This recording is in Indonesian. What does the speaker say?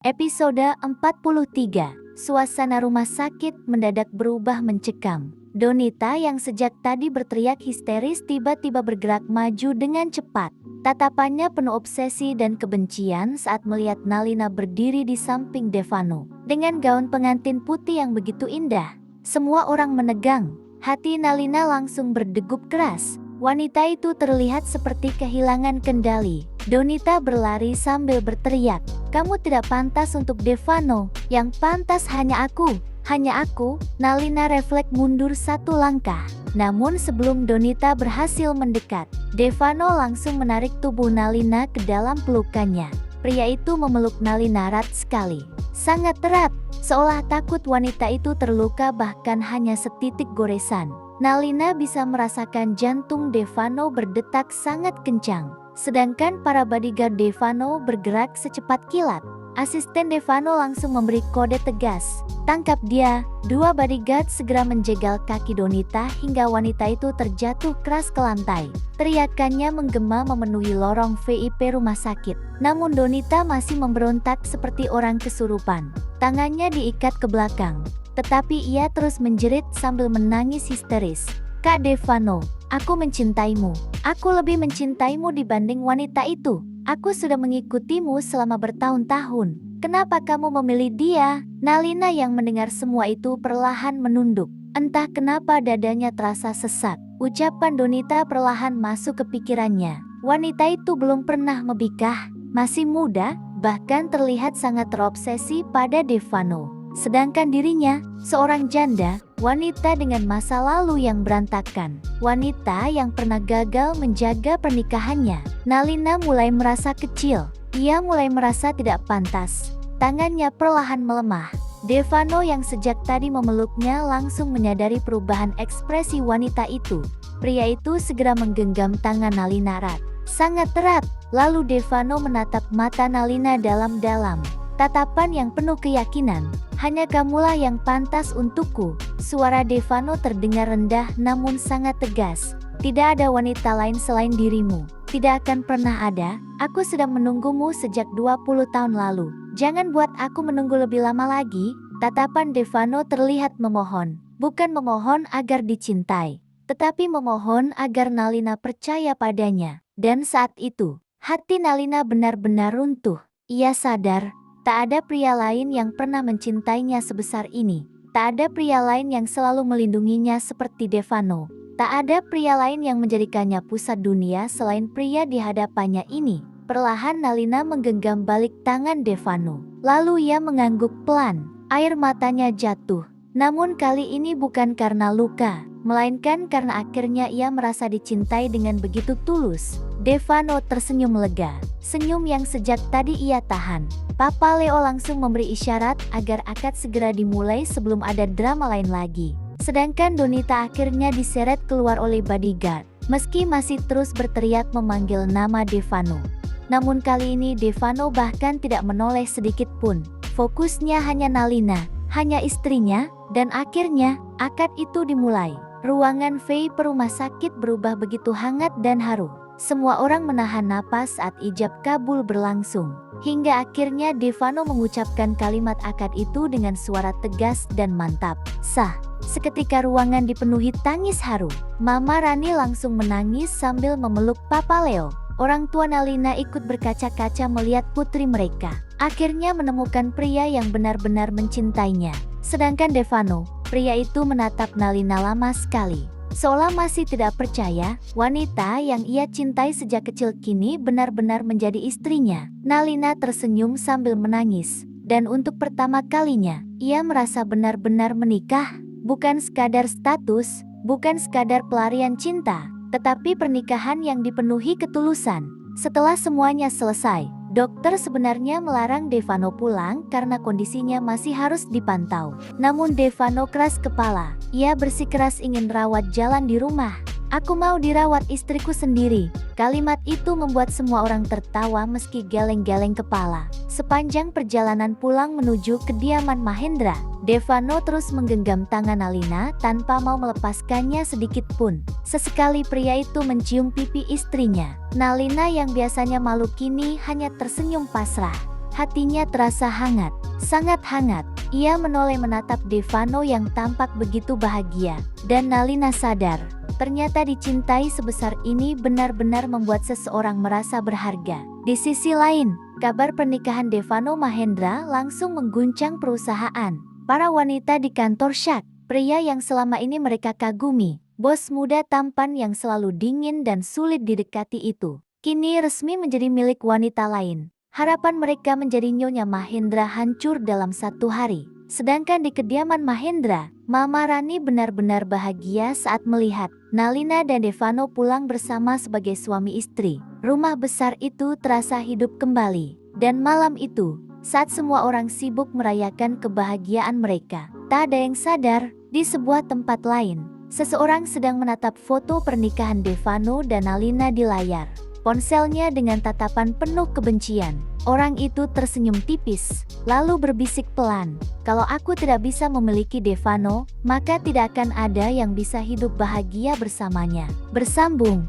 Episode 43. Suasana rumah sakit mendadak berubah mencekam. Donita yang sejak tadi berteriak histeris tiba-tiba bergerak maju dengan cepat. Tatapannya penuh obsesi dan kebencian saat melihat Nalina berdiri di samping Devano. Dengan gaun pengantin putih yang begitu indah, semua orang menegang. Hati Nalina langsung berdegup keras. Wanita itu terlihat seperti kehilangan kendali. Donita berlari sambil berteriak, "Kamu tidak pantas untuk Devano, yang pantas hanya aku, hanya aku." Nalina refleks mundur satu langkah. Namun sebelum Donita berhasil mendekat, Devano langsung menarik tubuh Nalina ke dalam pelukannya. Pria itu memeluk Nalina erat sekali, sangat erat, seolah takut wanita itu terluka bahkan hanya setitik goresan. Nalina bisa merasakan jantung Devano berdetak sangat kencang. Sedangkan para bodyguard Devano bergerak secepat kilat. Asisten Devano langsung memberi kode tegas, "Tangkap dia." Dua bodyguard segera menjegal kaki Donita hingga wanita itu terjatuh keras ke lantai. Teriakannya menggema memenuhi lorong VIP rumah sakit. Namun Donita masih memberontak seperti orang kesurupan. Tangannya diikat ke belakang. Tetapi ia terus menjerit sambil menangis histeris, "Kak Devano, aku mencintaimu. Aku lebih mencintaimu dibanding wanita itu. Aku sudah mengikutimu selama bertahun-tahun. Kenapa kamu memilih dia?" Nalina yang mendengar semua itu perlahan menunduk. Entah kenapa dadanya terasa sesak. Ucapan Donita perlahan masuk ke pikirannya. Wanita itu belum pernah menikah, masih muda, bahkan terlihat sangat terobsesi pada Devano. Sedangkan dirinya, seorang janda, wanita dengan masa lalu yang berantakan, wanita yang pernah gagal menjaga pernikahannya. Nalina mulai merasa kecil, ia mulai merasa tidak pantas. Tangannya perlahan melemah. Devano yang sejak tadi memeluknya langsung menyadari perubahan ekspresi wanita itu. Pria itu segera menggenggam tangan Nalina erat, sangat erat. Lalu Devano menatap mata Nalina dalam-dalam. Tatapan yang penuh keyakinan, "Hanya kamulah yang pantas untukku." Suara Devano terdengar rendah namun sangat tegas. "Tidak ada wanita lain selain dirimu. Tidak akan pernah ada. Aku sudah menunggumu sejak 20 tahun lalu. Jangan buat aku menunggu lebih lama lagi." Tatapan Devano terlihat memohon. Bukan memohon agar dicintai, tetapi memohon agar Nalina percaya padanya. Dan saat itu, hati Nalina benar-benar runtuh. Ia sadar, tak ada pria lain yang pernah mencintainya sebesar ini. Tak ada pria lain yang selalu melindunginya seperti Devano. Tak ada pria lain yang menjadikannya pusat dunia selain pria di hadapannya ini. Perlahan Nalina menggenggam balik tangan Devano. Lalu ia mengangguk pelan. Air matanya jatuh. Namun kali ini bukan karena luka, melainkan karena akhirnya ia merasa dicintai dengan begitu tulus. Devano tersenyum lega. Senyum yang sejak tadi ia tahan. Papa Leo langsung memberi isyarat agar akad segera dimulai sebelum ada drama lain lagi. Sedangkan Donita akhirnya diseret keluar oleh bodyguard. Meski masih terus berteriak memanggil nama Devano. Namun kali ini Devano bahkan tidak menoleh sedikit pun. Fokusnya hanya Nalina, hanya istrinya, dan akhirnya akad itu dimulai. Ruangan VIP rumah sakit berubah begitu hangat dan haru. Semua orang menahan napas saat ijab kabul berlangsung. Hingga akhirnya Devano mengucapkan kalimat akad itu dengan suara tegas dan mantap. Sah. Seketika ruangan dipenuhi tangis haru. Mama Rani langsung menangis sambil memeluk Papa Leo. Orang tua Nalina ikut berkaca-kaca melihat putri mereka. Akhirnya menemukan pria yang benar-benar mencintainya. Sedangkan Devano, pria itu menatap Nalina lama sekali. Seolah masih tidak percaya, wanita yang ia cintai sejak kecil kini benar-benar menjadi istrinya. Nalina tersenyum sambil menangis. Dan untuk pertama kalinya, ia merasa benar-benar menikah. Bukan sekadar status, bukan sekadar pelarian cinta, tetapi pernikahan yang dipenuhi ketulusan. Setelah semuanya selesai, dokter sebenarnya melarang Devano pulang karena kondisinya masih harus dipantau. Namun Devano keras kepala. Ia bersikeras ingin rawat jalan di rumah. "Aku mau dirawat istriku sendiri." Kalimat itu membuat semua orang tertawa meski geleng-geleng kepala. Sepanjang perjalanan pulang menuju kediaman Mahendra, Devano terus menggenggam tangan Nalina tanpa mau melepaskannya sedikit pun. Sesekali pria itu mencium pipi istrinya. Nalina yang biasanya malu kini hanya tersenyum pasrah. Hatinya terasa hangat, sangat hangat. Ia menoleh menatap Devano yang tampak begitu bahagia, dan Nalina sadar, ternyata dicintai sebesar ini benar-benar membuat seseorang merasa berharga. Di sisi lain, kabar pernikahan Devano Mahendra langsung mengguncang perusahaan. Para wanita di kantor Shak, pria yang selama ini mereka kagumi, bos muda tampan yang selalu dingin dan sulit didekati itu, kini resmi menjadi milik wanita lain. Harapan mereka menjadi Nyonya Mahendra hancur dalam satu hari. Sedangkan di kediaman Mahendra, Mama Rani benar-benar bahagia saat melihat Nalina dan Devano pulang bersama sebagai suami istri. Rumah besar itu terasa hidup kembali. Dan malam itu, saat semua orang sibuk merayakan kebahagiaan mereka, tak ada yang sadar, di sebuah tempat lain, seseorang sedang menatap foto pernikahan Devano dan Nalina di layar ponselnya dengan tatapan penuh kebencian. Orang itu tersenyum tipis, lalu berbisik pelan, "Kalau aku tidak bisa memiliki Devano, maka tidak akan ada yang bisa hidup bahagia bersamanya." Bersambung.